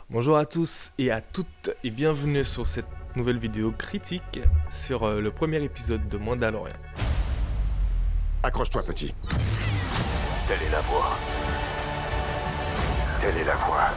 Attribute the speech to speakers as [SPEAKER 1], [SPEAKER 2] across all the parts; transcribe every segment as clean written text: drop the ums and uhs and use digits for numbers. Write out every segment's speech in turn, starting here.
[SPEAKER 1] Bonjour à tous et à toutes et bienvenue sur cette nouvelle vidéo critique sur le premier épisode de Mandalorian.
[SPEAKER 2] Accroche-toi, petit.
[SPEAKER 3] Telle est la voie. Telle est la voie.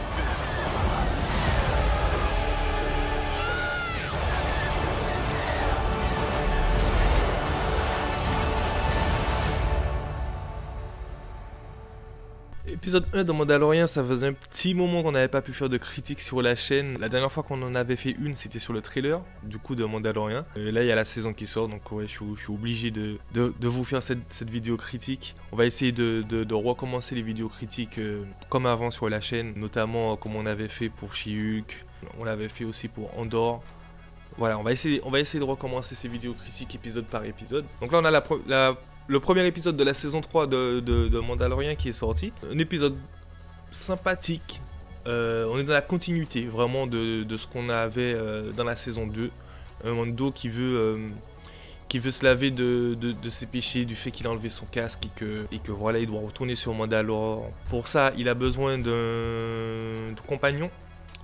[SPEAKER 1] Épisode 1 de Mandalorian, ça faisait un petit moment qu'on n'avait pas pu faire de critique sur la chaîne. La dernière fois qu'on en avait fait une, c'était sur le trailer du coup de Mandalorian. Là, il y a la saison qui sort, donc ouais, je suis obligé de vous faire cette vidéo critique. On va essayer de recommencer les vidéos critiques comme avant sur la chaîne, notamment comme on avait fait pour She-Hulk, on l'avait fait aussi pour Andor. Voilà, on va essayer de recommencer ces vidéos critiques épisode par épisode. Donc là, on a le premier épisode de la saison 3 de Mandalorian qui est sorti. Un épisode sympathique. On est dans la continuité vraiment de ce qu'on avait dans la saison 2. Un Mando qui veut se laver de ses péchés, du fait qu'il a enlevé son casque et que voilà, il doit retourner sur Mandalore. Pour ça, il a besoin d'un compagnon.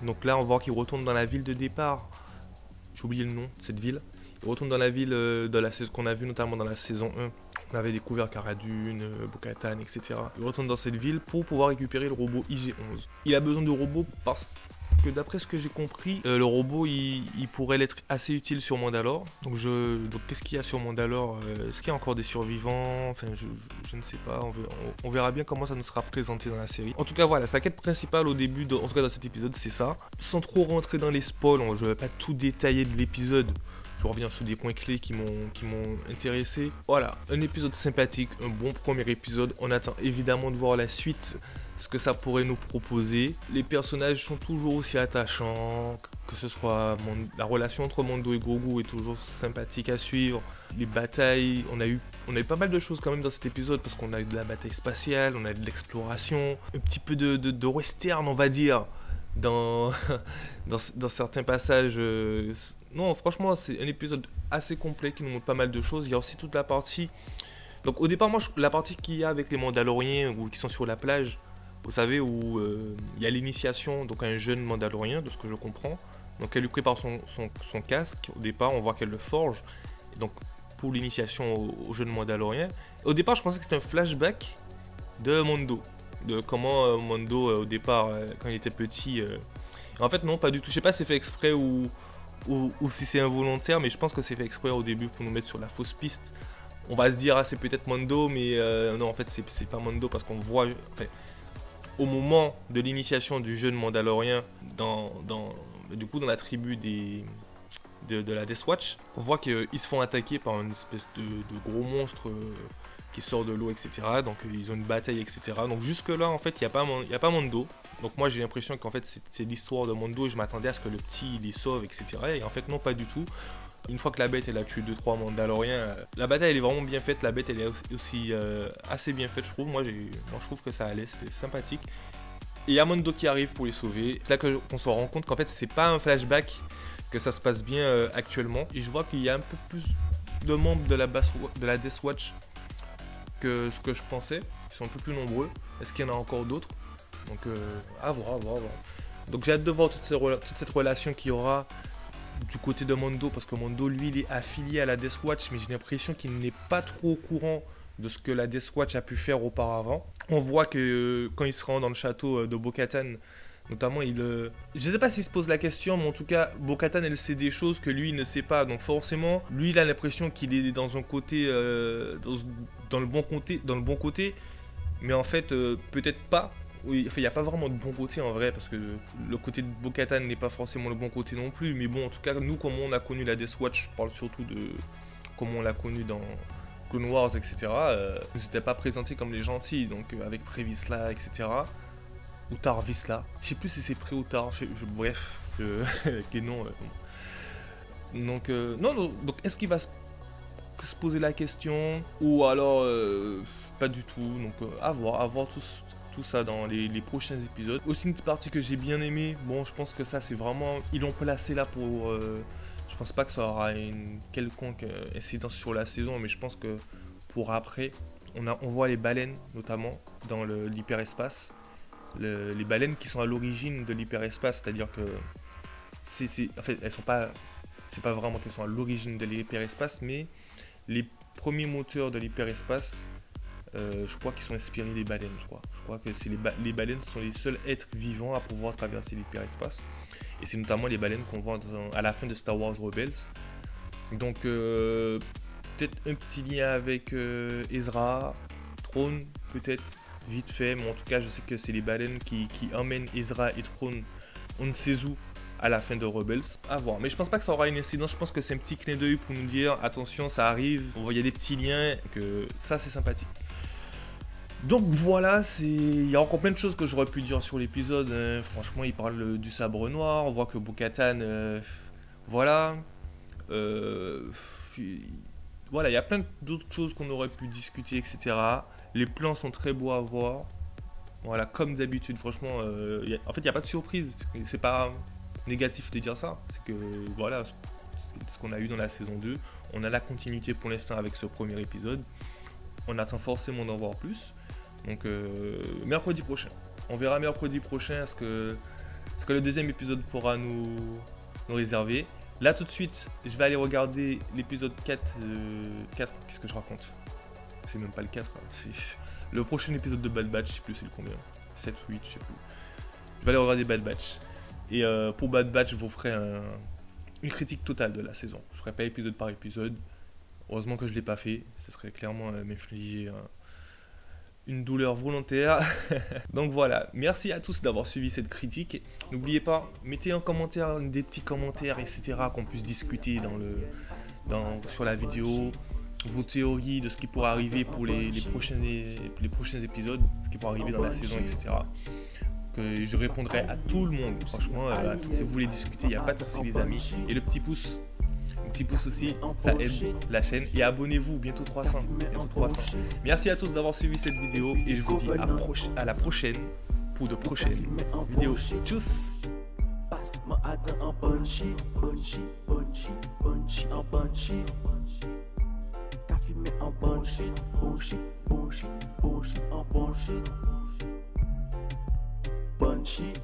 [SPEAKER 1] Donc là, on voit qu'il retourne dans la ville de départ. J'ai oublié le nom de cette ville. Il retourne dans la ville de la saison qu'on a vu notamment dans la saison 1. On avait découvert Cara Dune, Bo-Katan, etc. Il retourne dans cette ville pour pouvoir récupérer le robot IG-11. Il a besoin de robots parce que d'après ce que j'ai compris, le robot il pourrait être assez utile sur Mandalore. Donc qu'est-ce qu'il y a sur Mandalore? Est-ce qu'il y a encore des survivants? Enfin, je ne sais pas. On verra bien comment ça nous sera présenté dans la série. En tout cas, voilà, sa quête principale au début, en tout cas dans cet épisode, c'est ça. Sans trop rentrer dans les spoils, je ne vais pas tout détailler de l'épisode. Je reviens sur des points clés qui m'ont intéressé. Voilà, un épisode sympathique, un bon premier épisode. On attend évidemment de voir la suite, ce que ça pourrait nous proposer. Les personnages sont toujours aussi attachants, que ce soit la relation entre Mando et Grogu est toujours sympathique à suivre. Les batailles, on a eu pas mal de choses quand même dans cet épisode, parce qu'on a eu de la bataille spatiale, on a eu de l'exploration, un petit peu de western, on va dire. Dans certains passages. Non, franchement, c'est un épisode assez complet qui nous montre pas mal de choses. Il y a aussi toute la partie. Donc, au départ, moi, la partie qu'il y a avec les Mandaloriens ou qui sont sur la plage, vous savez, où il y a l'initiation donc à un jeune Mandalorien, de ce que je comprends. Donc, elle lui prépare son casque. Au départ, on voit qu'elle le forge. Et donc, pour l'initiation au jeune Mandalorien. Au départ, je pensais que c'était un flashback de Mando. De comment Mando au départ quand il était petit en fait non, pas du tout. Je sais pas si c'est fait exprès ou si c'est involontaire, mais je pense que c'est fait exprès au début pour nous mettre sur la fausse piste. On va se dire ah c'est peut-être Mando, mais non, en fait c'est pas Mando, parce qu'on voit au moment de l'initiation du jeune Mandalorien du coup dans la tribu de la Death Watch, on voit qu'ils se font attaquer par une espèce de gros monstre qui sort de l'eau, etc. Donc ils ont une bataille, etc. Donc jusque là en fait il n'y a pas Mando. Donc moi j'ai l'impression qu'en fait c'est l'histoire de Mando et je m'attendais à ce que le petit il les sauve, etc. Et en fait non, pas du tout. Une fois que la bête elle a tué 2-3 Mandaloriens, la bataille elle est vraiment bien faite. La bête elle est aussi assez bien faite, je trouve. Moi je trouve que ça allait, c'était sympathique. Et il y a Mando qui arrive pour les sauver. C'est là qu'on se rend compte qu'en fait c'est pas un flashback, que ça se passe bien actuellement. Et je vois qu'il y a un peu plus de membres de la Death Watch que ce que je pensais. Ils sont un peu plus nombreux. Est-ce qu'il y en a encore d'autres? Donc à voir. Donc j'ai hâte de voir toute cette relation qu'il y aura du côté de Mando, parce que Mando lui il est affilié à la Death Watch, mais j'ai l'impression qu'il n'est pas trop au courant de ce que la Death Watch a pu faire auparavant. On voit que quand il se rend dans le château de Bo-Katan, notamment, je sais pas s'il se pose la question, mais en tout cas, Bo-Katan, elle sait des choses que lui, il ne sait pas. Donc forcément, lui, il a l'impression qu'il est dans un côté, dans le bon côté, mais en fait, peut-être pas. Oui, enfin, il n'y a pas vraiment de bon côté en vrai, parce que le côté de Bo-Katan n'est pas forcément le bon côté non plus. Mais bon, en tout cas, nous, comment on a connu la Death Watch, je parle surtout de comment on l'a connu dans Clone Wars, etc. Ils n'étaient pas présentés comme les gentils, donc avec Prévisla, etc. Ou Tarvisla. Je sais plus si c'est Pré ou Tar. Bref, avec les noms. Donc, donc est-ce qu'il va se poser la question, ou alors pas du tout. Donc, à voir tout ça dans les prochains épisodes. Aussi, une petite partie que j'ai bien aimé. Bon, je pense que ça, c'est vraiment. Ils l'ont placé là pour. Je pense pas que ça aura une quelconque incidence sur la saison, mais je pense que pour après, on voit les baleines, notamment, dans l'hyperespace. les baleines qui sont à l'origine de l'hyperespace, c'est-à-dire que en fait, elles sont pas, c'est pas vraiment qu'elles sont à l'origine de l'hyperespace, mais les premiers moteurs de l'hyperespace, je crois qu'ils sont inspirés des baleines, je crois que c'est les baleines sont les seuls êtres vivants à pouvoir traverser l'hyperespace, et c'est notamment les baleines qu'on voit à la fin de Star Wars Rebels. Donc peut-être un petit lien avec Ezra, Thrawn, peut-être vite fait, mais en tout cas je sais que c'est les baleines qui emmènent Ezra et Thrawn on ne sait où à la fin de Rebels, à voir. Mais je pense pas que ça aura une incidence, je pense que c'est un petit clin d'œil pour nous dire attention, ça arrive, on voit il y a des petits liens, que ça c'est sympathique. Donc voilà, il y a encore plein de choses que j'aurais pu dire sur l'épisode, hein. Franchement il parle du sabre noir, on voit que Bo-Katan, voilà, voilà, il y a plein d'autres choses qu'on aurait pu discuter, etc. Les plans sont très beaux à voir. Voilà, comme d'habitude, franchement, en fait, il n'y a pas de surprise. C'est pas négatif de dire ça. C'est que, voilà, ce qu'on a eu dans la saison 2. On a la continuité pour l'instant avec ce premier épisode. On attend forcément d'en voir plus. Donc, mercredi prochain. On verra mercredi prochain ce que le deuxième épisode pourra nous réserver. Là, tout de suite, je vais aller regarder l'épisode 4. Qu'est-ce que je raconte? C'est même pas le 4. C'est le prochain épisode de Bad Batch, je sais plus c'est le combien. 7 ou 8, je sais plus. Je vais aller regarder Bad Batch. Et pour Bad Batch, je vous ferai une critique totale de la saison. Je ferai pas épisode par épisode. Heureusement que je l'ai pas fait. Ce serait clairement m'infliger une douleur volontaire. Donc voilà, merci à tous d'avoir suivi cette critique. N'oubliez pas, mettez en commentaire des petits commentaires, etc. qu'on puisse discuter sur la vidéo. Vos théories de ce qui pourrait arriver pour les prochains épisodes, ce qui pourrait arriver dans la saison, etc. Que je répondrai à tout le monde, franchement, si vous voulez discuter, il n'y a pas de souci les amis. Et le petit pouce aussi, ça aide la chaîne. Et abonnez-vous, bientôt 300. Merci à tous d'avoir suivi cette vidéo et je vous dis à la prochaine pour de prochaines vidéos. Tchuss.
[SPEAKER 2] En bullshit, bullshit, bullshit, bullshit, en bullshit. Bullshit.